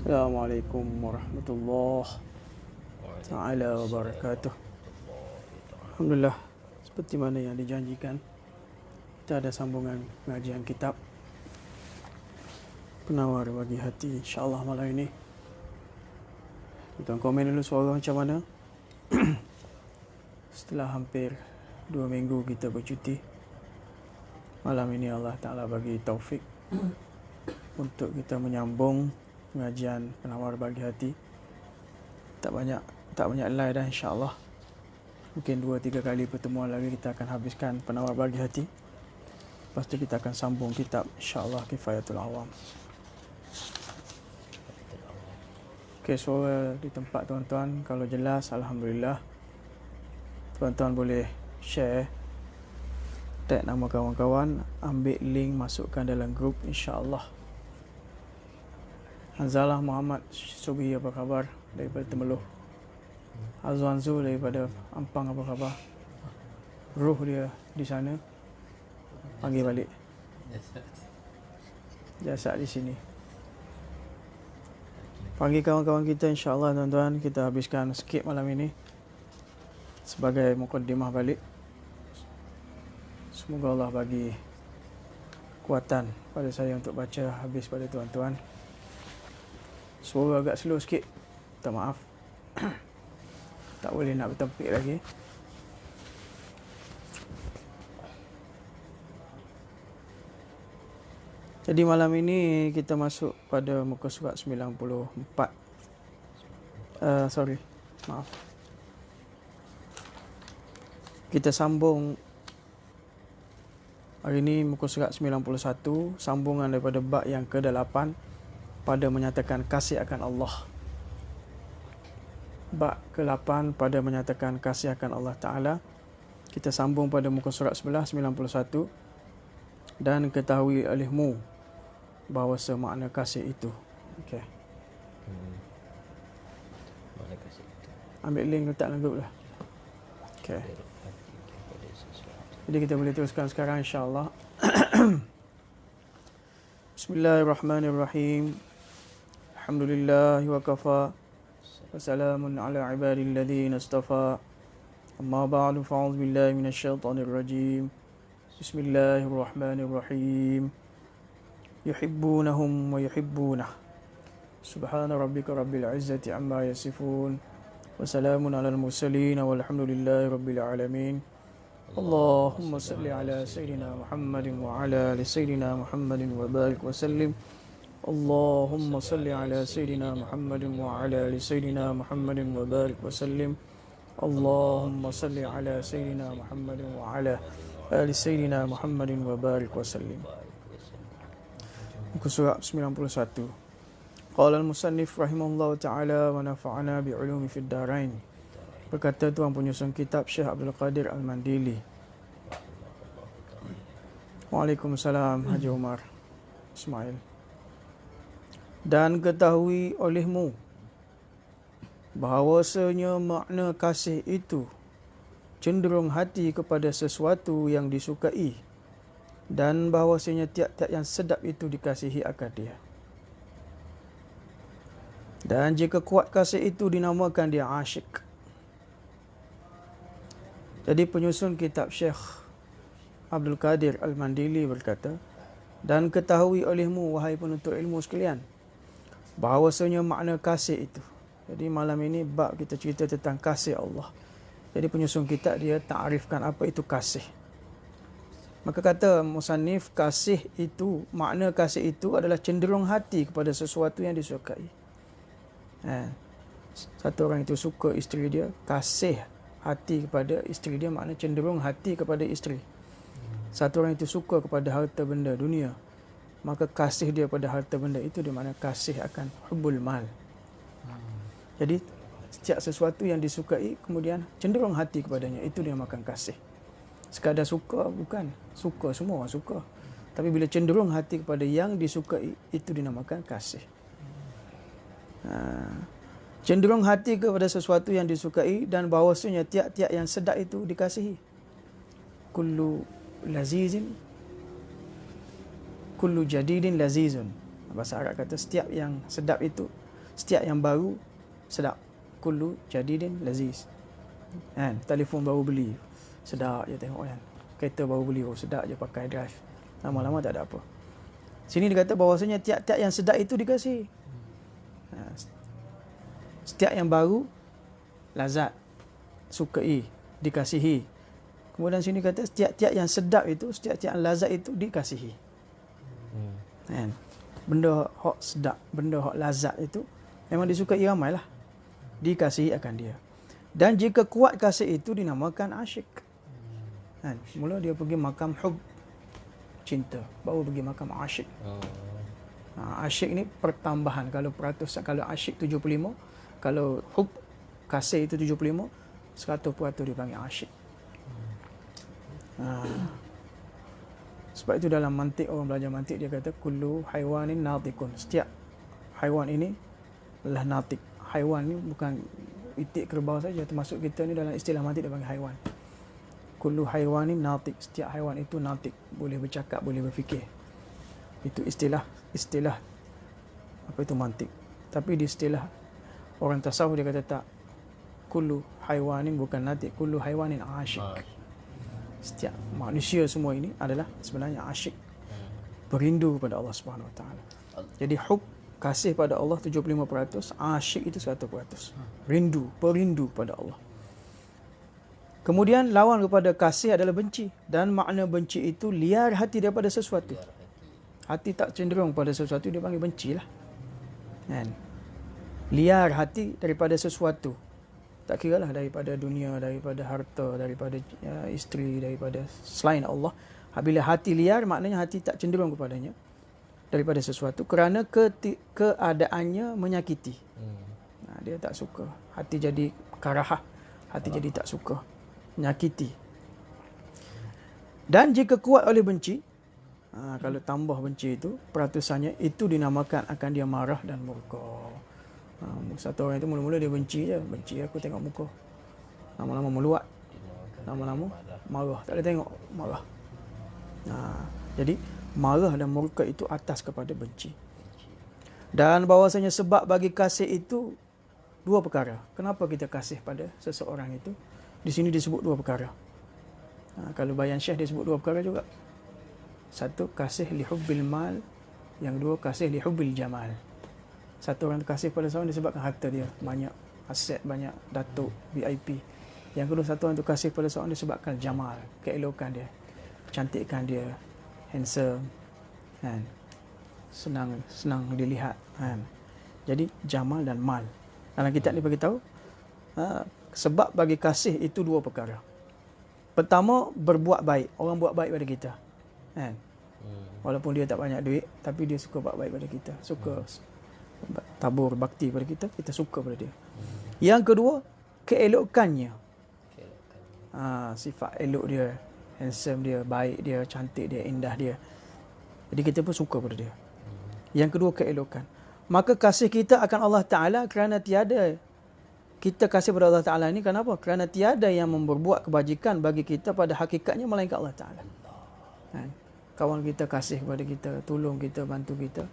Assalamualaikum warahmatullahi taala wabarakatuh. Alhamdulillah, seperti mana yang dijanjikan, kita ada sambungan pengajian kitab Penawar Bagi Hati, insyaAllah malam ini. Tuan komen dulu suara macam mana. Setelah hampir 2 minggu kita bercuti, malam ini Allah Ta'ala bagi taufik untuk kita menyambung pengajian Penawar Bagi Hati. Tak banyak live dah, insyaAllah. Mungkin 2-3 kali pertemuan lagi kita akan habiskan Penawar Bagi Hati. Lepas tu kita akan sambung kitab insyaAllah Kifayatul Awam. Okay, suara di tempat tuan-tuan kalau jelas, Alhamdulillah. Tuan-tuan boleh share, tag nama kawan-kawan, ambil link, masukkan dalam grup, insyaAllah. Hanzalah Muhammad Subhi, apa khabar daripada Temeloh? Azwan Zul daripada Ampang, apa khabar? Ruh dia di sana, panggil balik. Jasad di sini. Panggil kawan-kawan kita, insyaAllah tuan-tuan. Kita habiskan sikit malam ini sebagai mukaddimah balik. Semoga Allah bagi kekuatan pada saya untuk baca habis pada tuan-tuan. Suara agak slow sikit, minta maaf. Tak boleh nak bertempik lagi. Jadi malam ini kita masuk pada muka surat 94. Maaf. Kita sambung hari ini muka surat 91, sambungan daripada bab yang ke-8 pada menyatakan kasih akan Allah. Bab ke-8 pada menyatakan kasih akan Allah Ta'ala. Kita sambung pada muka surat 11, 91. Dan ketahui olehmu bahawa semakna kasih itu. Okey. Makna kasih itu. Ambil link letak dalam grup lah. Okey. Jadi kita boleh teruskan sekarang, insya-Allah. Bismillahirrahmanirrahim. Alhamdulillah wa kafa. Wassalamun ala ibadil ladzina istafa. Amma ba'du, fa'udzu billahi minasyaitonir rajim. Bismillahirrahmanirrahim. Yuhibbunahum wa yuhibbunah. Subhana rabbika rabbil izzati amma yasifun. Wa salamun alal mursalin walhamdulillahi rabbil alamin. Allahumma salli ala Sayyidina Muhammadin wa ala ali Sayyidina Muhammadin wa barik wa sallim. Allahumma salli ala Sayyidina Muhammadin wa ala ali Sayyidina Muhammadin wa barik wa sallim. Allahumma salli ala Sayyidina Muhammadin wa ala ali Sayyidina Muhammadin wa barik wa sallim. Muka surat 91. Qala al-musannif rahimahullah ta'ala wa nafa'ana bi'ulumi fid darain. Berkata tuan penyusun kitab Syekh Abdul Qadir Al-Mandili. Waalaikumsalam Haji Umar Ismail. Dan ketahui olehmu bahawasanya makna kasih itu cenderung hati kepada sesuatu yang disukai, dan bahawasanya tiap-tiap yang sedap itu dikasihi akan dia. Dan jika kuat kasih itu dinamakan dia asyik. Jadi penyusun kitab Syekh Abdul Qadir Al-Mandili berkata, dan ketahui olehmu wahai penuntut ilmu sekalian, bahawasanya makna kasih itu. Jadi malam ini bab kita cerita tentang kasih Allah. Jadi penyusun kitab dia ta'rifkan apa itu kasih. Maka kata musannif, kasih itu, makna kasih itu adalah cenderung hati kepada sesuatu yang disukai. Satu orang itu suka isteri dia, kasih hati kepada isteri dia, makna cenderung hati kepada isteri. Satu orang itu suka kepada harta benda dunia, maka kasih dia pada harta benda itu dia makna kasih akan hubbul mal. Jadi setiap sesuatu yang disukai kemudian cenderung hati kepadanya, itu dia makan kasih. Sekadar suka bukan, suka semua orang suka. Tapi bila cenderung hati kepada yang disukai, itu dinamakan kasih. Cenderung hati kepada sesuatu yang disukai, dan bahawasanya tiap-tiap yang sedap itu dikasihi. Kullu lazizin, kullu jadidin lazizun. Bahasa Arab kata setiap yang sedap itu Setiap yang baru sedap. Kullu jadidin laziz. Kan, telefon baru beli, sedap je tengok kan. Kereta baru beli, sedap je pakai drive. Lama-lama tak ada apa. Sini dia kata bahawasanya tiap-tiap yang sedap itu dikasihi. Setiap yang baru lazat, sukai, dikasihi. Kemudian sini kata setiap-tiap yang sedap itu, setiap-tiap yang lazat itu dikasihi. Kan? Benda hak sedap, benda hak lazat itu memang disukai ramai lah. Dikasihi akan dia. Dan jika kuat kasih itu dinamakan asyik. Kan? Mula dia pergi makam hub, cinta, baru pergi makam asyik. Asyik ni pertambahan. Kalau peratusan, kalau asyik 75, kalau hub kasih itu 75, 100% dipanggil asyik. Sebab itu dalam mantik, orang belajar mantik dia kata kullu haiwanin natikun. Setiap haiwan ini adalah natik. Haiwan ni bukan itik kerbau saja, termasuk kita ni dalam istilah mantik dia panggil haiwan. Kullu haiwanin natik. Setiap haiwan itu natik, boleh bercakap, boleh berfikir. Itu istilah apa itu mantik. Tapi di istilah orang tasawuf dia kata tak. Kullu haiwanin bukan natik, kullu haiwanin asyik. Setiap manusia semua ini adalah sebenarnya asyik, berindu kepada Allah Subhanahu Wa Taala. Jadi hub, kasih pada Allah 75%, asyik itu 100%. Rindu, perindu pada Allah. Kemudian lawan kepada kasih adalah benci, dan makna benci itu liar hati daripada sesuatu. Hati tak cenderung pada sesuatu, dia panggil benci lah. Kan? Liar hati daripada sesuatu. Tak kira lah daripada dunia, daripada harta, daripada isteri, daripada selain Allah. Bila hati liar, maknanya hati tak cenderung kepadanya daripada sesuatu kerana keadaannya menyakiti. Dia tak suka. Hati jadi karahah. Hati jadi tak suka. Menyakiti. Dan jika kuat oleh benci, kalau tambah benci itu, peratusannya itu dinamakan akan dia marah dan murka. Satu orang itu mula-mula dia benci je. Benci aku tengok muka. Lama-lama meluat. Lama-lama marah. Tak boleh tengok, marah. Jadi marah dan murka itu atas kepada benci. Dan bahawasanya sebab bagi kasih itu dua perkara. Kenapa kita kasih pada seseorang itu? Di sini disebut dua perkara. Kalau Bayan Syekh disebut dua perkara juga. Satu, kasih lihubbil mal. Yang dua, kasih lihubbil jamal. Satu orang kasih pada seorang disebabkan harta dia, banyak aset, banyak datuk, VIP. Yang kedua, satu orang kasih pada seorang disebabkan jamal, keelokan dia, kecantikan dia, handsome, kan? Senang dilihat, kan? Jadi jamal dan mal. Dalam kitab ni bagi tahu sebab bagi kasih itu dua perkara. Pertama, berbuat baik. Orang buat baik pada kita, kan? Walaupun dia tak banyak duit, tapi dia suka buat baik pada kita, suka tabur bakti pada kita, kita suka pada dia. Yang kedua, keelokannya. Sifat elok dia, handsome dia, baik dia, cantik dia, indah dia. Jadi kita pun suka pada dia. Yang kedua, keelokan. Maka kasih kita akan Allah Ta'ala kerana tiada, kita kasih pada Allah Ta'ala ini kenapa? Kerana tiada yang memperbuat kebajikan bagi kita pada hakikatnya melainkan Allah Ta'ala. Kawan kita kasih kepada kita, tolong kita, bantu kita.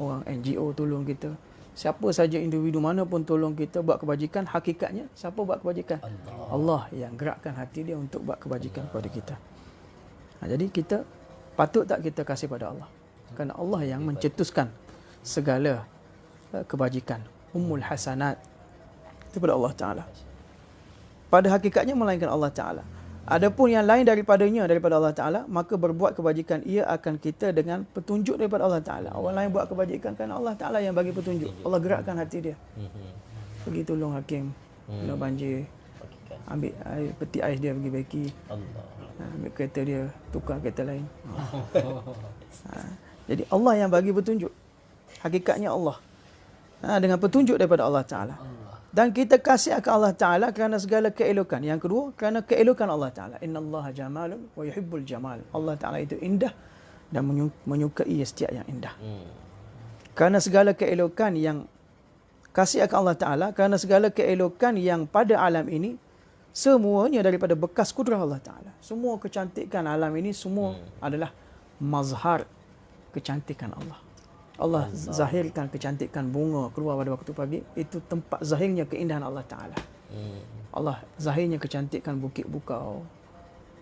Orang NGO tolong kita. Siapa saja individu mana pun tolong kita buat kebajikan, hakikatnya siapa buat kebajikan? Allah yang gerakkan hati dia untuk buat kebajikan kepada kita. Jadi kita patut tak kita kasih pada Allah? Kerana Allah yang mencetuskan segala kebajikan. Ummul hasanat daripada Allah Ta'ala. Pada hakikatnya melainkan Allah Ta'ala. Adapun yang lain daripadanya, daripada Allah Ta'ala, maka berbuat kebajikan ia akan kita dengan petunjuk daripada Allah Ta'ala. Orang lain buat kebajikan kerana Allah Ta'ala yang bagi petunjuk. Allah gerakkan hati dia. Pergi tolong hakim, kena banjir, ambil air, peti ais dia pergi baiki. Ambil kereta dia, tukar kereta lain. Jadi Allah yang bagi petunjuk. Hakikatnya Allah. Dengan petunjuk daripada Allah Ta'ala. Dan kita kasih akan Allah Ta'ala kerana segala keelokan. Yang kedua, kerana keelokan Allah Ta'ala. Inna Allah jamalun wa yuhibbul jamal. Allah Ta'ala itu indah dan menyukai setiap yang indah. Kerana segala keelokan yang kasih akan Allah Ta'ala, kerana segala keelokan yang pada alam ini, semuanya daripada bekas kudrah Allah Ta'ala. Semua kecantikan alam ini, semua adalah mazhar kecantikan Allah. Allah zahirkan kecantikan bunga keluar pada waktu pagi, itu tempat zahirnya keindahan Allah Ta'ala. Allah zahirnya kecantikan bukit bukau,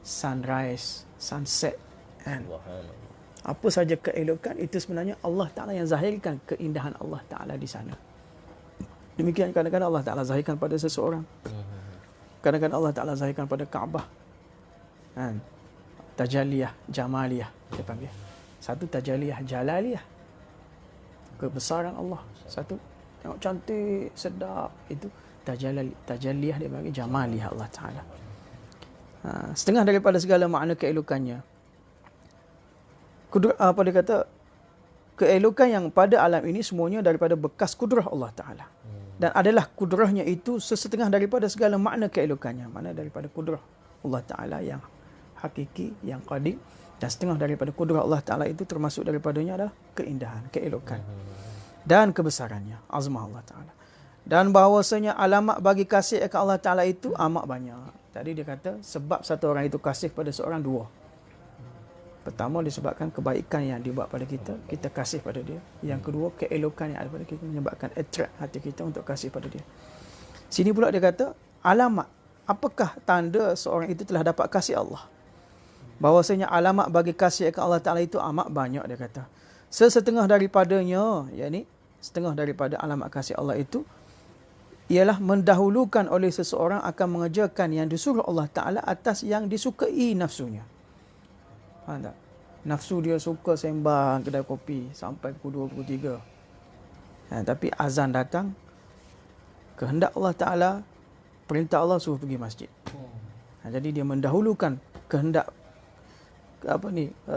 sunrise, sunset, kan? Apa saja keelokan itu sebenarnya Allah Ta'ala yang zahirkan keindahan Allah Ta'ala di sana. Demikian kadang-kadang Allah Ta'ala zahirkan pada seseorang, kadang-kadang Allah Ta'ala zahirkan pada Kaabah, kan? Tajaliyah, Jamaliyah dia panggil. Satu tajaliyah, Jalaliyah, kebesaran Allah. Satu tengok cantik, sedap, itu tajaliyah dia panggil, Jamaliyah Allah Ta'ala. Setengah daripada segala makna keelokannya, apa dia kata, keelokan yang pada alam ini semuanya daripada bekas kudrah Allah Ta'ala. Dan adalah kudrahnya itu sesetengah daripada segala makna keelokannya. Mana daripada kudrah Allah Ta'ala yang hakiki, yang qadim. Dan setengah daripada kudrah Allah Ta'ala itu termasuk daripadanya adalah keindahan, keelokan dan kebesarannya, azmah Allah Ta'ala. Dan bahawasanya alamat bagi kasih akan Allah Ta'ala itu amat banyak. Tadi dia kata sebab satu orang itu kasih pada seorang dua. Pertama disebabkan kebaikan yang dibuat pada kita, kita kasih pada dia. Yang kedua keelokan yang ada pada kita menyebabkan attract hati kita untuk kasih pada dia. Sini pula dia kata alamat, apakah tanda seorang itu telah dapat kasih Allah? Bahawasanya alamat bagi kasih akan Allah Ta'ala itu amat banyak, dia kata. Sesetengah daripadanya, yakni setengah daripada alamat kasih Allah itu ialah mendahulukan oleh seseorang akan mengerjakan yang disuruh Allah Ta'ala atas yang disukai nafsunya. Faham tak? Nafsu dia suka sembang kedai kopi sampai pukul 2, pukul 3. Tapi azan datang, kehendak Allah Ta'ala, perintah Allah suruh pergi masjid. Jadi dia mendahulukan kehendak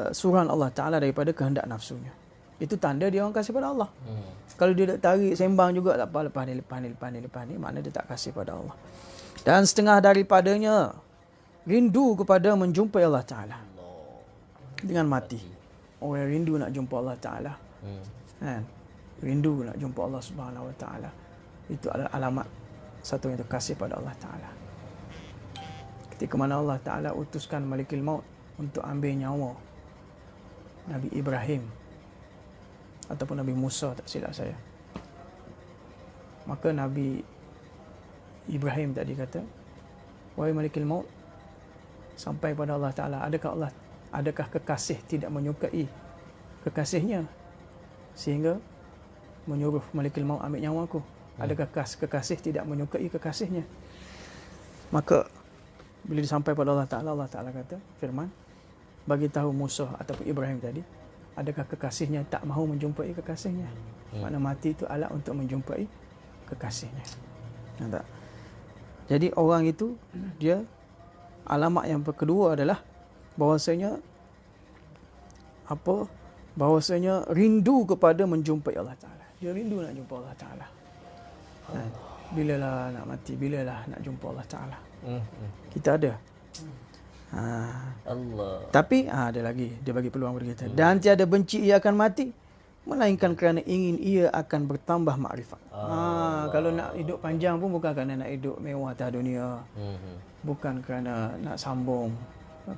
suruhan Allah Ta'ala daripada kehendak nafsunya. Itu tanda dia orang kasih pada Allah. Kalau dia tak tarik sembang juga tak apa, lepas ni, maknanya dia tak kasih pada Allah. Dan setengah daripadanya rindu kepada menjumpai Allah Ta'ala dengan mati. Orang yang rindu nak jumpa Allah Ta'ala, kan? Rindu nak jumpa Allah Subhanahu Wa Ta'ala, itu adalah alamat satu yang terkasih pada Allah Ta'ala. Ketika mana Allah Ta'ala utuskan Malikul Maut untuk ambil nyawa Nabi Ibrahim ataupun Nabi Musa, tak silap saya, maka Nabi Ibrahim tadi kata, wahai Malikul Maut, sampai pada Allah Ta'ala, adakah kekasih tidak menyukai kekasihnya sehingga menyuruh Malikul Maut ambil nyawa aku? Adakah kekasih tidak menyukai kekasihnya? Maka bila disampai pada Allah Ta'ala, Allah Ta'ala kata, firman, bagi tahu Musa ataupun Ibrahim tadi, adakah kekasihnya tak mahu menjumpai kekasihnya? Makna mati itu alat untuk menjumpai kekasihnya. Nampak? Jadi orang itu, dia alamat yang kedua adalah bahawasanya bahawasanya rindu kepada menjumpai Allah Ta'ala. Dia rindu nak jumpa Allah Ta'ala. Bilalah nak mati, bilalah nak jumpa Allah Ta'ala. Kita ada. Allah. Tapi ada lagi, dia bagi peluang kepada kita. Dan tiada benci ia akan mati, melainkan kerana ingin ia akan bertambah makrifat. Kalau nak hidup panjang pun bukan kerana nak hidup mewah atas dunia, bukan kerana nak sambung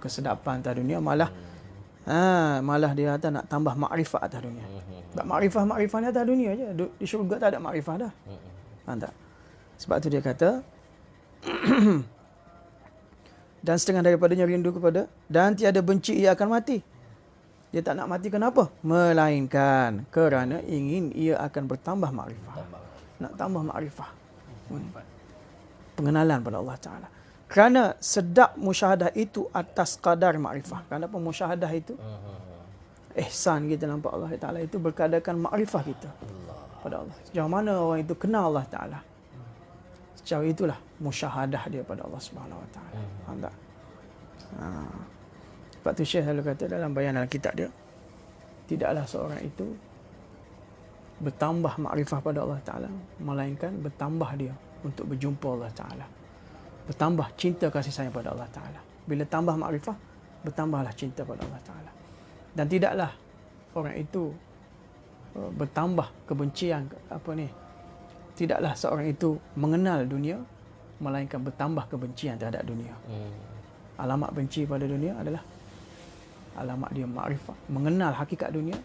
kesedapan atas dunia, malah dia kata nak tambah makrifat atas dunia. Tak makrifah ni atas dunia je. Di syurga tak ada makrifah dah. Faham tak? Sebab tu dia kata dan setengah daripadanya rindu kepada, dan tiada benci ia akan mati. Dia tak nak mati kenapa? Melainkan kerana ingin ia akan bertambah makrifah. Nak tambah makrifah. Pengenalan pada Allah Ta'ala. Kerana sedap musyahadah itu atas kadar makrifah. Kerana apa musyahadah itu? Ihsan kita nampak Allah Ta'ala itu berkadarkan makrifah kita pada Allah. Sejauh mana orang itu kenal Allah Ta'ala, sejauh itulah musyahadah dia pada Allah Subhanahu Wa Ta'ala. Faham tak? Sebab tu Syekh selalu kata dalam bayanan kitab dia, tidaklah seorang itu bertambah makrifah pada Allah Ta'ala, melainkan bertambah dia untuk berjumpa Allah Ta'ala. Bertambah cinta kasih sayang pada Allah Ta'ala. Bila tambah makrifah, bertambahlah cinta pada Allah Ta'ala. Dan tidaklah orang itu bertambah kebencian, tidaklah seorang itu mengenal dunia, melainkan bertambah kebencian terhadap dunia. Alamat benci pada dunia adalah alamat dia makrifah, mengenal hakikat dunia,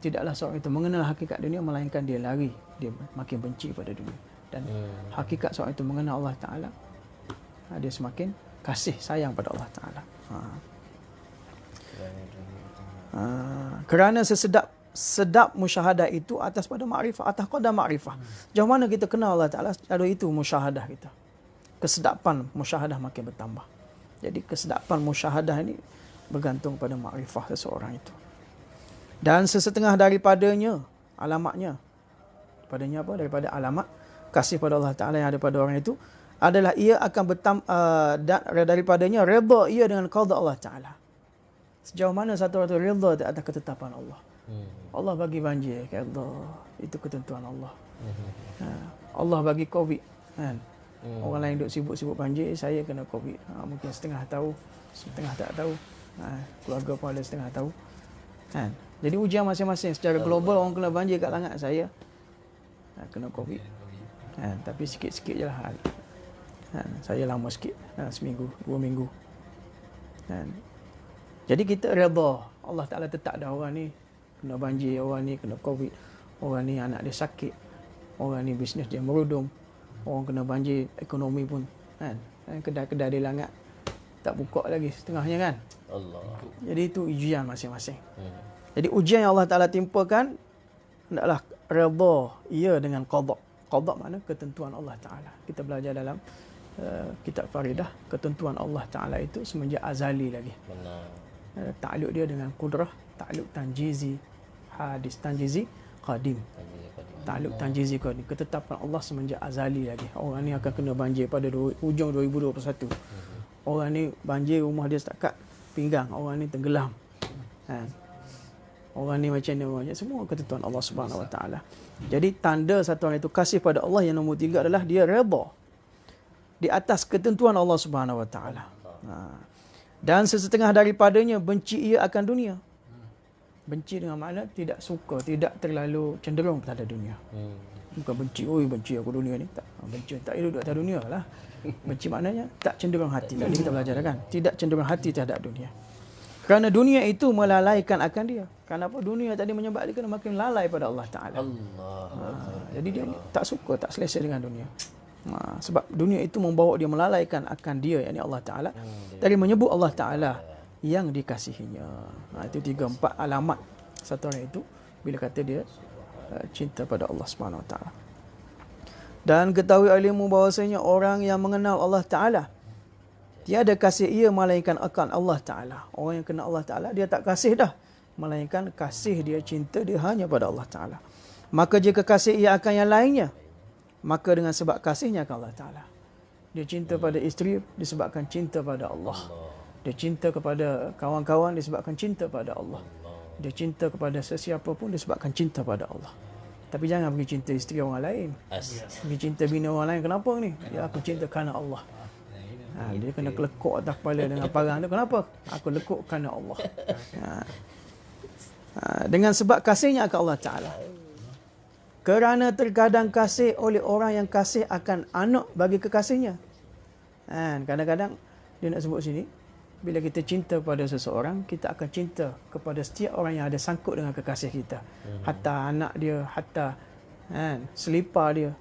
tidaklah seorang itu mengenal hakikat dunia melainkan dia lari, dia makin benci pada dunia. Dan hakikat seorang itu mengenal Allah Ta'ala, dia semakin kasih sayang pada Allah Ta'ala. Kerana sedap musyahadah itu atas pada makrifah, atas qadar makrifah. Jauh mana kita kenal Allah Ta'ala, ada itu musyahadah kita. Kesedapan musyahadah makin bertambah. Jadi kesedapan musyahadah ini bergantung pada makrifah seseorang itu. Dan sesetengah daripadanya, alamatnya, padanya apa? Daripada alamat kasih pada Allah Ta'ala yang ada pada orang itu, adalah ia akan daripadanya redha ia dengan qada Allah Ta'ala. Sejauh mana satu orang itu redha atas ketetapan Allah. Allah bagi banjir, redha, itu ketentuan Allah. Allah bagi Covid, kan? Orang lain duk sibuk-sibuk banjir, saya kena Covid. Mungkin setengah tahu, setengah tak tahu. Keluarga pun ada setengah tahu. Kan? Jadi ujian masing-masing. Secara global orang kena banjir kat Langat, saya kena Covid. Tapi sikit-sikit je lah. Saya lama sikit, seminggu, 2 minggu. Jadi kita redha. Allah Ta'ala tetap dah orang ni kena banjir, orang ni kena Covid, orang ni anak dia sakit, orang ni bisnes dia merudum, orang kena banjir, ekonomi pun, kan? Kedai-kedai di Langat tak buka lagi setengahnya, kan? Allah. Jadi itu ujian masing-masing. Jadi ujian yang Allah Ta'ala timpakan hendaklah redha ia dengan qada. Qada makna ketentuan Allah Ta'ala. Kita belajar dalam kitab Faridah, ketentuan Allah Ta'ala itu semenjak azali lagi. Benar. Takluk dia dengan kudrah, takluk tanjizi hadis, tanjizi qadim. Takluk tanjizi qadim, ketetapan Allah semenjak azali lagi. Orang ni akan kena banjir pada hujung 2021. Orang ni banjir rumah dia setakat pinggang, orang ni tenggelam. Orang ni macam ni, semua ketentuan Allah Subhanahu Wa Taala. Jadi tanda satu orang itu kasih pada Allah yang nombor 3 adalah dia redha di atas ketentuan Allah Subhanahu Wa Taala. Dan sesetengah daripadanya benci ia akan dunia. Benci dengan makna tidak suka, tidak terlalu cenderung terhadap dunia. Bukan benci, benci aku dunia ni. Tak, benci tak duduk atas dunia lah. Benci maknanya tak cenderung hati. Tadi kita belajar kan? Tidak cenderung hati terhadap dunia. Kerana dunia itu melalaikan akan dia. Kenapa? Dunia tadi menyebabkan dia kena makin lalai pada Allah Ta'ala. Jadi dia tak suka, tak selesa dengan dunia. Sebab dunia itu membawa dia melalaikan akan dia, yakni Allah Ta'ala, dari menyebut Allah Ta'ala yang dikasihinya. Itu 3-4 alamat satu orang itu bila kata dia cinta pada Allah Subhanahu Wa Ta'ala. Dan ketahui alimu bahawasanya orang yang mengenal Allah Ta'ala tiada kasih ia melainkan akan Allah Ta'ala. Orang yang kenal Allah Ta'ala dia tak kasih dah, melainkan kasih dia, cinta dia hanya pada Allah Ta'ala. Maka jika kasih ia akan yang lainnya, maka dengan sebab kasihnya akan Allah Ta'ala. Dia cinta pada isteri disebabkan cinta pada Allah. Dia cinta kepada kawan-kawan disebabkan cinta pada Allah. Dia cinta kepada sesiapa pun disebabkan cinta pada Allah. Tapi jangan pergi cinta isteri orang lain. Pergi cinta bini orang lain. Kenapa ni? Dia aku cinta kerana Allah. Dia kena kelekuk atas kepala dengan parang tu. Kenapa? Aku lekuk kerana Allah. Dengan sebab kasihnya akan Allah Ta'ala. Kerana terkadang kasih oleh orang yang kasih akan anak bagi kekasihnya. Kadang-kadang dia nak sebut sini, bila kita cinta pada seseorang, kita akan cinta kepada setiap orang yang ada sangkut dengan kekasih kita. Hatta anak dia, hatta selipar dia.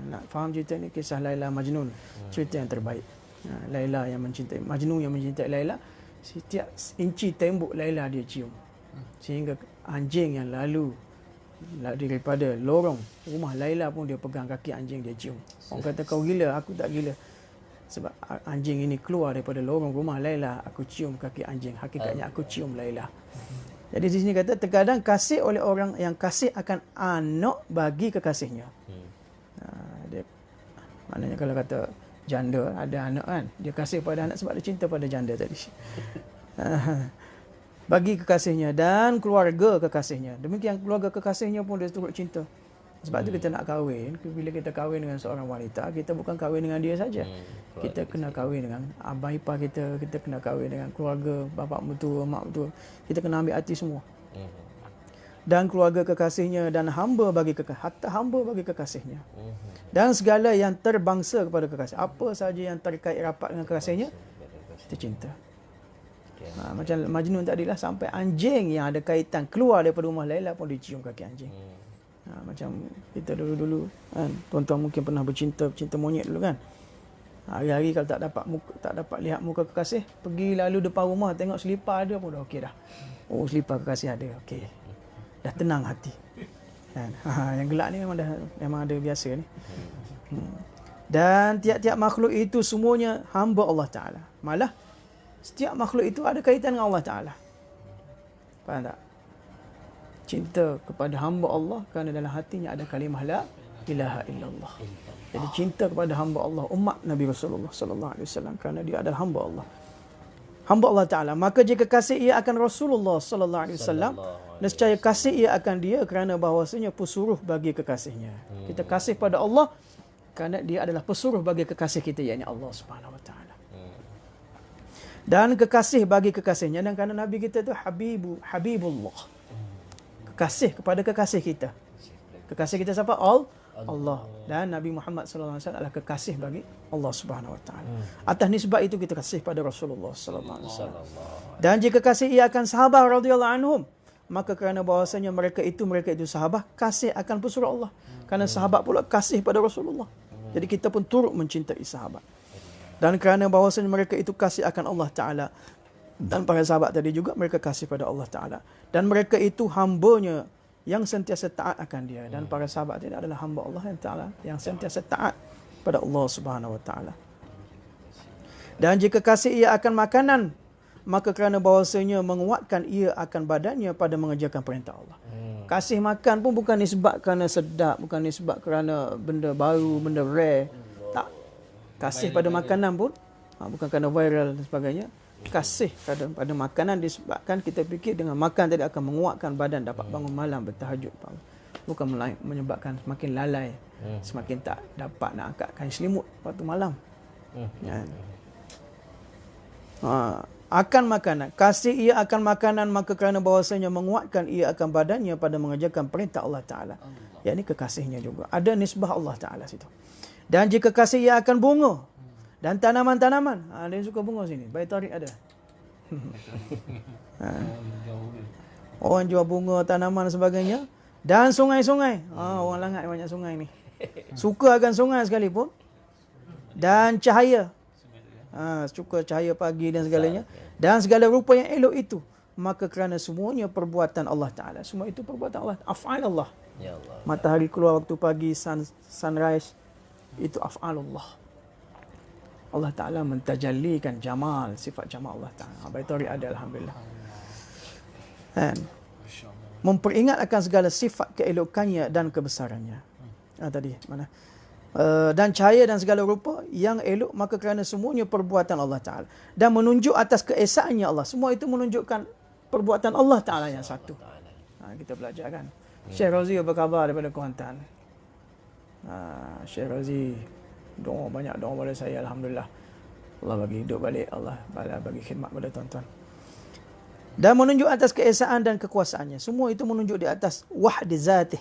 Nak faham cerita ni, kisah Laila Majnun, cerita yang terbaik. Laila yang mencintai, Majnun yang mencintai Laila, setiap inci tembok Laila dia cium. Sehingga anjing yang lalu daripada lorong rumah Laila pun dia pegang kaki anjing, dia cium. Orang kata kau gila, aku tak gila. Sebab anjing ini keluar daripada lorong rumah Laila, aku cium kaki anjing. Hakikatnya aku cium Laila. Jadi di sini kata terkadang kasih oleh orang yang kasih akan anak bagi kekasihnya. Dia, maknanya kalau kata janda ada anak kan, dia kasih pada anak sebab dia cinta pada janda tadi. Bagi kekasihnya dan keluarga kekasihnya. Demikian keluarga kekasihnya pun dia turut cinta. Sebab tu kita nak kahwin, bila kita kahwin dengan seorang wanita, kita bukan kahwin dengan dia saja. Kita kena kahwin dengan abang ipar kita, kita kena kahwin dengan keluarga, bapa mertua, mak mertua. Kita kena ambil hati semua. Dan keluarga kekasihnya dan hamba bagi hatta hamba bagi kekasihnya. Dan segala yang terbangsa kepada kekasih. Apa saja yang terkait rapat dengan kekasihnya, kita cinta. Macam Majnun tadilah, sampai anjing yang ada kaitan keluar daripada rumah Laila pun dicium kaki anjing. Macam kita dulu-dulu kan, tuan-tuan mungkin pernah bercinta monyet dulu kan. Hari-hari kalau tak dapat lihat muka kekasih, pergi lalu depan rumah tengok selipar ada pun dah okey dah. Oh, selipar kekasih ada, okey. Dah tenang hati. Kan? Yang gelak ni memang ada biasa ni. Dan tiap-tiap makhluk itu semuanya hamba Allah Ta'ala. Malah setiap makhluk itu ada kaitan dengan Allah Ta'ala. Faham tak? Cinta kepada hamba Allah kerana dalam hatinya ada kalimah la ilaha illallah. Jadi cinta kepada hamba Allah, umat Nabi Rasulullah sallallahu alaihi wasallam, kerana dia adalah hamba Allah. Hamba Allah Ta'ala. Maka jika kasih ia akan Rasulullah sallallahu alaihi wasallam, nescaya kasih ia akan dia kerana bahawasanya pesuruh bagi kekasihnya. Kita kasih pada Allah kerana dia adalah pesuruh bagi kekasih kita, yakni Allah Subhanahu wa taala. Dan kekasih bagi kekasihnya, dan kerana Nabi kita itu Habibullah. Kekasih kepada kekasih kita. Kekasih kita siapa? Allah. Dan Nabi Muhammad sallallahu alaihi wasallam adalah kekasih bagi Allah Subhanahu wa taala. Atas nisbah itu kita kasih pada Rasulullah sallallahu alaihi wasallam. Dan jika kasih ia akan sahabat radhiyallahu anhum, maka kerana bahawasanya mereka itu sahabat, kasih akan pesuruh Allah. Kerana sahabat pula kasih pada Rasulullah. Jadi kita pun turut mencintai sahabat. Dan kerana bahawasanya mereka itu kasih akan Allah Ta'ala. Dan para sahabat tadi juga mereka kasih pada Allah Ta'ala. Dan mereka itu hambanya yang sentiasa taat akan dia. Dan para sahabat ini adalah hamba Allah yang Ta'ala, yang sentiasa taat pada Allah Subhanahu wa Ta'ala. Dan jika kasih ia akan makanan, maka kerana bahawasanya menguatkan ia akan badannya pada mengerjakan perintah Allah. Kasih makan pun bukan nisbat kerana sedap, bukan nisbat kerana benda baru, benda rare. Tak. Kasih pada makanan pun bukan kerana viral dan sebagainya. Kasih pada makanan disebabkan kita fikir dengan makan tadi akan menguatkan badan, dapat bangun malam bertahajud. Bukan menyebabkan semakin lalai, semakin tak dapat nak angkat kain selimut waktu malam. Akan makanan. Kasih ia akan makanan, maka kerana bahawasanya menguatkan ia akan badannya pada mengerjakan perintah Allah Ta'ala. Yang ini kekasihnya juga. Ada nisbah Allah Ta'ala situ. Dan jika kasih ia akan bunga dan tanaman-tanaman. Ada yang suka bunga sini. Bayi tarik ada. Orang jual bunga, tanaman dan sebagainya. Dan sungai-sungai. Orang Langat banyak sungai ni. Suka akan sungai sekalipun. Dan cahaya. Suka cahaya pagi dan segalanya. Dan segala rupa yang elok itu. Maka kerana semuanya perbuatan Allah Ta'ala. Semua itu perbuatan Allah. Af'al Allah. Ya Allah. Matahari keluar waktu pagi, sunrise. Itu af'alullah. Allah Ta'ala mentajallikan jamal, sifat jamal Allah Ta'ala. Baitari ada, alhamdulillah. Dan memperingat akan segala sifat keelokannya dan kebesarannya. Tadi mana? Dan cahaya dan segala rupa yang elok, maka kerana semuanya perbuatan Allah Ta'ala. Dan menunjuk atas keesaannya Allah. Semua itu menunjukkan perbuatan Allah Ta'ala yang satu. Kita belajar kan. Syekh Razi apa khabar daripada Kuantan? Syekh Razi banyak doa pada saya, alhamdulillah. Allah bagi hidup balik, Allah bagi khidmat pada tuan-tuan. Dan menunjuk atas keesaan dan kekuasaannya. Semua itu menunjuk di atas wahdi zatih,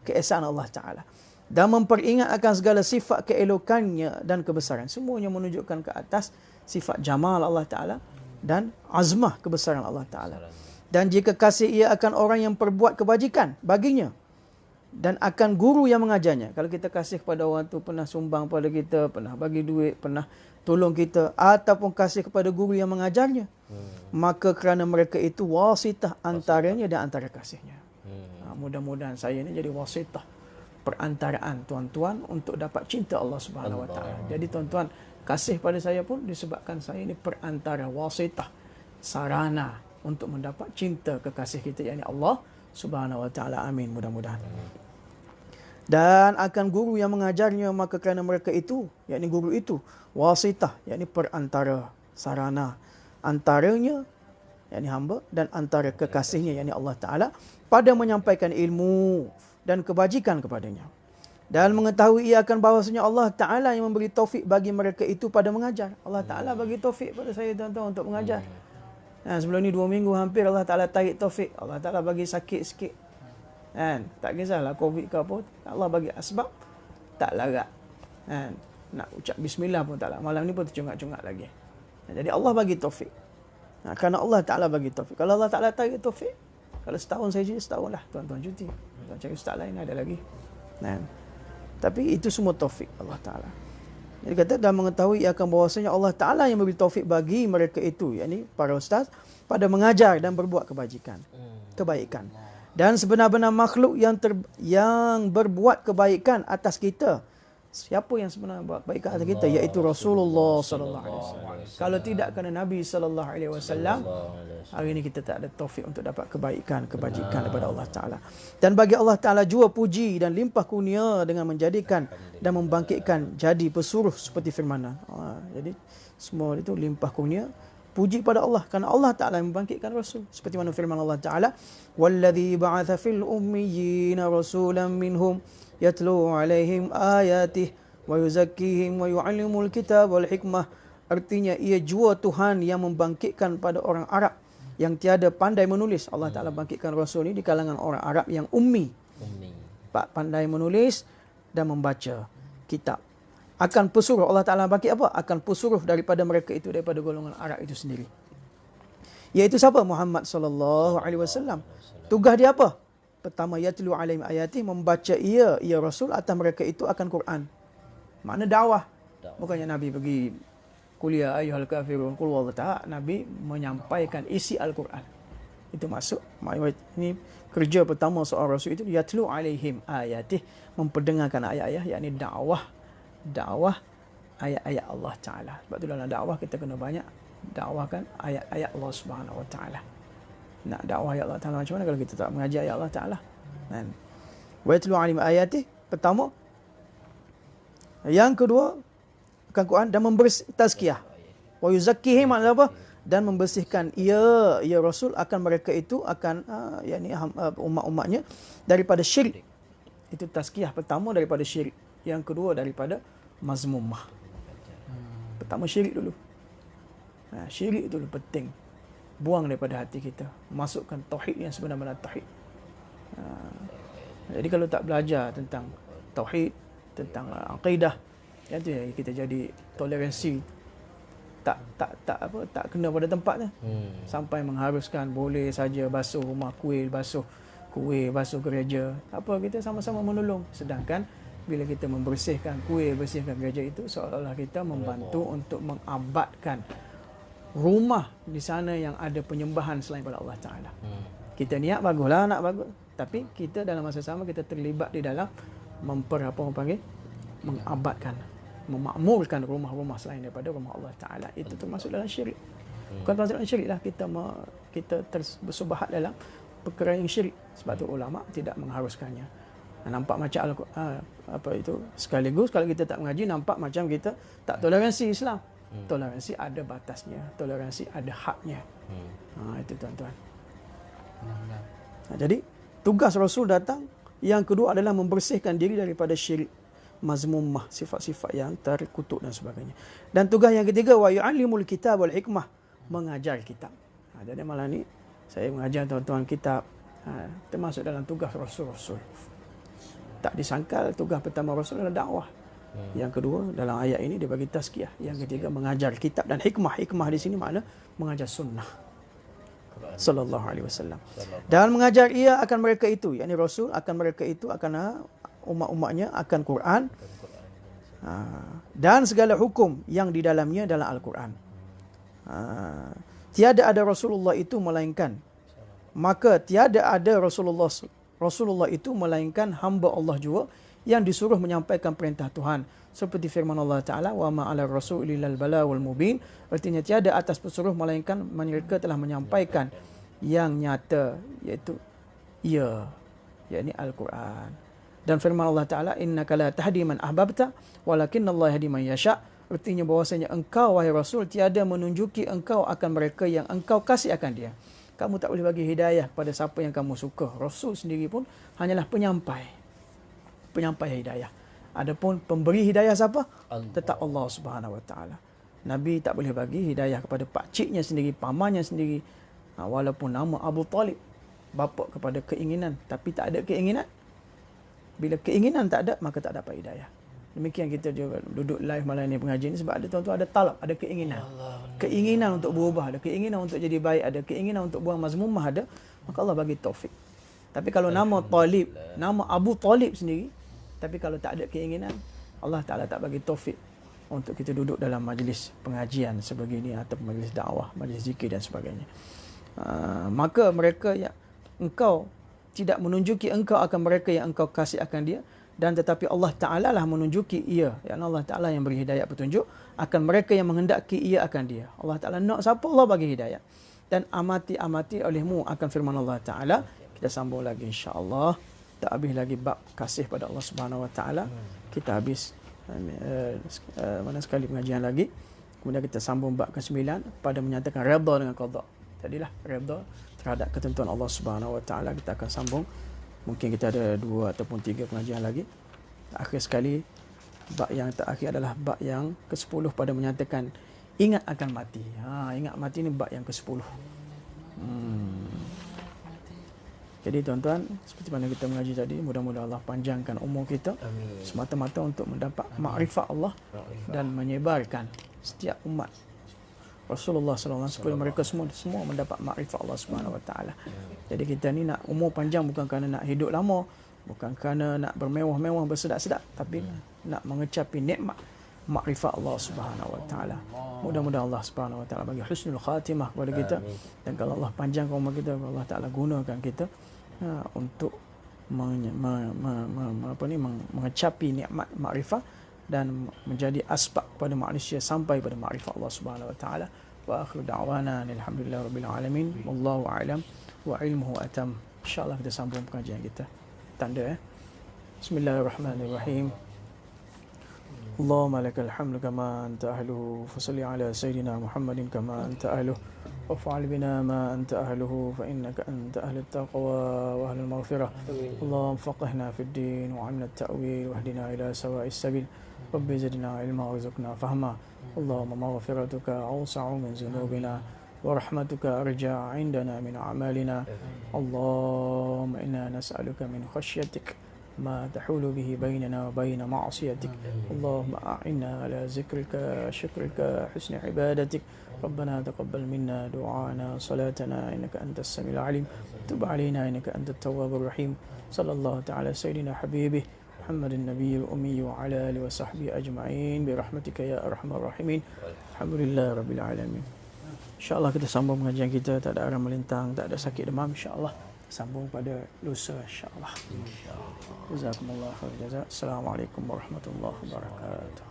keesaan Allah Ta'ala. Dan memperingat akan segala sifat keelokannya dan kebesaran. Semuanya menunjukkan ke atas sifat jamal Allah Ta'ala dan azmah kebesaran Allah Ta'ala. Dan jika kasih ia akan orang yang perbuat kebajikan baginya, dan akan guru yang mengajarnya. Kalau kita kasih kepada orang tu, pernah sumbang pada kita, pernah bagi duit, pernah tolong kita, ataupun kasih kepada guru yang mengajarnya, maka kerana mereka itu wasitah antaranya dan antara kasihnya. Mudah-mudahan saya ni jadi wasitah, perantaraan tuan-tuan untuk dapat cinta Allah Subhanahu wa taala. Jadi tuan-tuan kasih pada saya pun disebabkan saya ni perantara, wasitah, sarana untuk mendapat cinta kekasih kita, yakni Allah Subhanahu wa taala. Amin, mudah-mudahan. Dan akan guru yang mengajarnya, maka kerana mereka itu, yakni guru itu, wasitah, yakni perantara, sarana antaranya, yakni hamba, dan antara kekasihnya, yakni Allah Ta'ala, pada menyampaikan ilmu dan kebajikan kepadanya. Dan mengetahui ia akan bahawasanya Allah Ta'ala yang memberi taufik bagi mereka itu pada mengajar. Allah Ta'ala bagi taufik pada saya, tuan-tuan, untuk mengajar. Sebelum ni 2 minggu hampir Allah Ta'ala tarik taufik. Allah Ta'ala bagi sakit sikit. Tak kisahlah COVID ke apa, Allah bagi asbab, tak larat. Nak ucap bismillah pun tak larat. Malam ni pun tercungak-cungak lagi. Jadi Allah bagi taufik. Kerana Allah Ta'ala bagi taufik. Kalau Allah Ta'ala tak bagi taufik, kalau setahun saya cuti, setahun lah. Tuan-tuan cuti. Tuan cari ustaz lain ada lagi. Tapi itu semua taufik Allah Ta'ala. Jadi kata dan mengetahui akan bahawasanya Allah Ta'ala yang memberi taufik bagi mereka itu, yakni para ustaz, pada mengajar dan berbuat kebaikan. Dan sebenar-benar makhluk yang berbuat kebaikan atas kita, siapa yang sebenarnya buat kebaikan atas kita? Iaitu Rasulullah sallallahu alaihi wasallam. Kalau tidak kerana Nabi sallallahu alaihi wasallam, hari ini kita tak ada taufik untuk dapat kebajikan daripada Allah Ta'ala. Dan bagi Allah Ta'ala jua puji dan limpah kurnia dengan menjadikan dan membangkitkan jadi pesuruh seperti firman. Jadi semua itu limpah kurnia, puji pada Allah kerana Allah Ta'ala membangkitkan Rasul. Seperti mana firman Allah Ta'ala, وَالَّذِي بَعَثَ فِي الْأُمِّيِّينَ رَسُولًا مِّنْهُمْ يَتْلُو عَلَيْهِمْ آيَاتِهِ وَيُزَكِّيهِمْ وَيُعَلِّمُ الْكِتَابَ وَالْحِكْمَةَ. Artinya ia jua Tuhan yang membangkitkan pada orang Arab yang tiada pandai menulis. Allah Ta'ala bangkitkan Rasul ini di kalangan orang Arab yang ummi. Pandai menulis dan membaca kitab. Akan pesuruh, Allah Ta'ala bangkit apa? Akan pesuruh daripada mereka itu, daripada golongan Arab itu sendiri. Iaitu siapa? Muhammad sallallahu alaihi wasallam. Tugas dia apa? Pertama, yatlu alaihim ayati, membaca ia Rasul atas mereka itu akan Quran. Makna dakwah. Bukannya Nabi pergi kuliah ayyuhal kafirun qul huwallahu ta'ala. Nabi menyampaikan isi Al-Quran. Itu masuk. Ini kerja pertama seorang Rasul itu, yatlu alaihim ayati, memperdengarkan ayat-ayat, yakni dakwah ayat-ayat Allah Ta'ala. Sebab tu dalam dakwah kita kena banyak dakwahkan ayat-ayat Allah Subhanahu Wa Ta'ala. Nak dakwah ayat Allah Ta'ala macam mana kalau kita tak mengajar ayat Allah Ta'ala? Wa yatlu alaihim ayati, pertama. Yang kedua, akan Quran dan tazkiyah. Wa yuzakkihim, maknanya apa? Dan membersihkan ia Rasul akan mereka itu, akan yakni umat-umatnya daripada syirik. Itu tazkiyah pertama, daripada syirik. Yang kedua daripada mazmumah. Pertama syirik dulu. Syirik dulu penting. Buang daripada hati kita. Masukkan tauhid yang sebenar-benar tauhid. Jadi kalau tak belajar tentang tauhid, tentang akidah, yang tu kita jadi toleransi tak kena pada tempatnya. Sampai mengharuskan boleh saja basuh rumah, kuih basuh gereja. Kita sama-sama menolong. Sedangkan bila kita membersihkan kuih, bersihkan gereja itu, seolah-olah kita membantu untuk mengabadkan rumah di sana yang ada penyembahan selain pada Allah Ta'ala. Kita niat baguslah, nak bagus. Tapi kita dalam masa sama kita terlibat di dalam mengabadkan, memakmurkan rumah-rumah selain daripada rumah Allah Ta'ala. Itu termasuk dalam syirik. Bukan termasuk dalam syirik lah. Kita bersubahat dalam perkara yang syirik. Sebab tu ulama tidak mengharuskannya. Nampak macam sekaligus kalau kita tak mengaji, nampak macam kita tak toleransi Islam. Toleransi ada batasnya, toleransi ada hadnya. Itu tuan-tuan. Jadi tugas Rasul datang, yang kedua adalah membersihkan diri daripada syirik, mazmumah, sifat-sifat yang terkutuk dan sebagainya. Dan tugas yang ketiga, wa yu'allimul kitab wal hikmah, mengajar kitab. Jadi malam ni saya mengajar tuan-tuan kitab, termasuk dalam tugas Rasul. Tak disangkal tugas pertama Rasul adalah dakwah. Yang kedua, dalam ayat ini dia bagi tazkiyah. Yang ketiga, mengajar kitab dan hikmah. Hikmah di sini makna mengajar sunnah sallallahu alaihi wasallam. Dan mengajar ia akan mereka itu, yakni Rasul akan mereka itu, akan umat-umatnya akan Quran. Dan segala hukum yang di dalamnya dalam Al-Quran. Tiada ada Rasulullah itu melainkan, maka tiada ada Rasulullah itu melainkan hamba Allah juga yang disuruh menyampaikan perintah Tuhan. Seperti firman Allah Ta'ala, wa ma 'ala rasul illal balagul mubin. Artinya tiada atas pesuruh melainkan mereka telah menyampaikan yang nyata, iaitu yakni Al-Quran. Dan firman Allah Ta'ala, innaka la tahdi man ahbabta walakinnallaha yahdi man yasha. Artinya bahwasanya engkau wahai Rasul tiada menunjuki engkau akan mereka yang engkau kasih akan dia. Kamu tak boleh bagi hidayah kepada siapa yang kamu suka. Rasul sendiri pun hanyalah penyampai hidayah. Adapun pemberi hidayah siapa? Tetap Allah Subhanahu Wa Taala. Nabi tak boleh bagi hidayah kepada pakciknya sendiri, pamannya sendiri. Walaupun nama Abu Talib, bapa kepada keinginan, tapi tak ada keinginan. Bila keinginan tak ada, maka tak dapat hidayah. Demikian kita juga duduk live malam ni pengajian ni sebab ada tuan-tuan ada talab, ada keinginan. Keinginan untuk berubah, ada keinginan untuk jadi baik, ada keinginan untuk buang mazmumah ada, maka Allah bagi taufik. Tapi kalau nama Talib, nama Abu Talib sendiri, tapi kalau tak ada keinginan, Allah Ta'ala tak bagi taufik untuk kita duduk dalam majlis pengajian sebegini ataupun majlis dakwah, majlis zikir dan sebagainya. Maka mereka yang engkau tidak menunjuki engkau akan mereka yang engkau kasih akan dia, dan tetapi Allah Ta'ala lah menunjuki ia, yang Allah Ta'ala yang beri hidayah petunjuk akan mereka yang menghendaki ia akan dia. Allah Ta'ala nak siapa, Allah bagi hidayah. Dan amati olehmu akan firman Allah Ta'ala. Kita sambung lagi insya-Allah. Tak habis lagi bab kasih pada Allah Subhanahu Wa Ta'ala. Kita habis mana sekali pengajian lagi. Kemudian kita sambung bab ke-9 pada menyatakan redha dengan qada. Tadilah redha terhadap ketentuan Allah Subhanahu Wa Ta'ala. Kita akan sambung. Mungkin kita ada 2 ataupun 3 pengajian lagi. Akhir sekali, bab yang terakhir adalah bab yang ke-10 pada menyatakan ingat akan mati. Ingat mati ni bab yang ke-10. Jadi tuan-tuan, seperti mana kita mengaji tadi, mudah-mudahan Allah panjangkan umur kita. Amin. Semata-mata untuk mendapat makrifat Allah dan menyebarkan setiap umat Rasulullah SAW supaya mereka semua mendapat makrifat Allah Subhanahu Wa Taala. Jadi kita ni nak umur panjang bukan kerana nak hidup lama, bukan kerana nak bermewah-mewah bersedap-sedap, tapi nak mengecapi nikmat makrifat Allah Subhanahu Wa Taala. Mudah-mudahan Allah Subhanahu Wa Taala bagi husnul khatimah kepada kita. Dan kalau Allah panjangkan umur kita, Allah Taala gunakan kita untuk mengecapi nikmat makrifat dan menjadi asbab pada manusia sampai pada makrifat Allah Subhanahu Wa Taala. Wa akhiru da'wana alhamdulillahirabbil alamin. Wallahu a'lam wa ilmuhu atam. Insya-Allah kita sambung pengajian kita. Tanda Bismillahirrahmanirrahim. Allahumma lakal hamdu kama anta ahluhu fasalli ala sayyidina Muhammadin kama anta ahluhu waf'al bina ma anta ahluhu fa innaka anta ahlut taqwa wa ahlul maghfirah. Allahumma faqihna fid din wa 'allimna at-ta'wil wahdina ila sawa'is sabil. Rabbi zidna ilma warzuqna fahma. Allahumma maghfiratuka awsa'u min dhunubina wa rahmatuka arja' 'indana min a'malina. Allahumma inna nas'aluka min khashyatik ما تحول به بيننا وبين معصيتك. اللهم أعنا على ذكرك شكرك حسن عبادتك. ربنا تقبل منا دعانا صلاتنا إنك أنت السميع العليم. تب علينا إنك أنت التواب الرحيم. صلى الله تعالى سيدنا حبيبه محمد النبي الأمي وعلى آله وصحبه أجمعين برحمتك يا أرحم الراحمين. الحمد لله رب العالمين. InsyaAllah kita sambung pengajian kita. Tak ada arah melintang, tak ada sakit demam, InsyaAllah sambung pada lusa insya-Allah. Jazakumullah khair jazak. Assalamualaikum warahmatullahi wabarakatuh.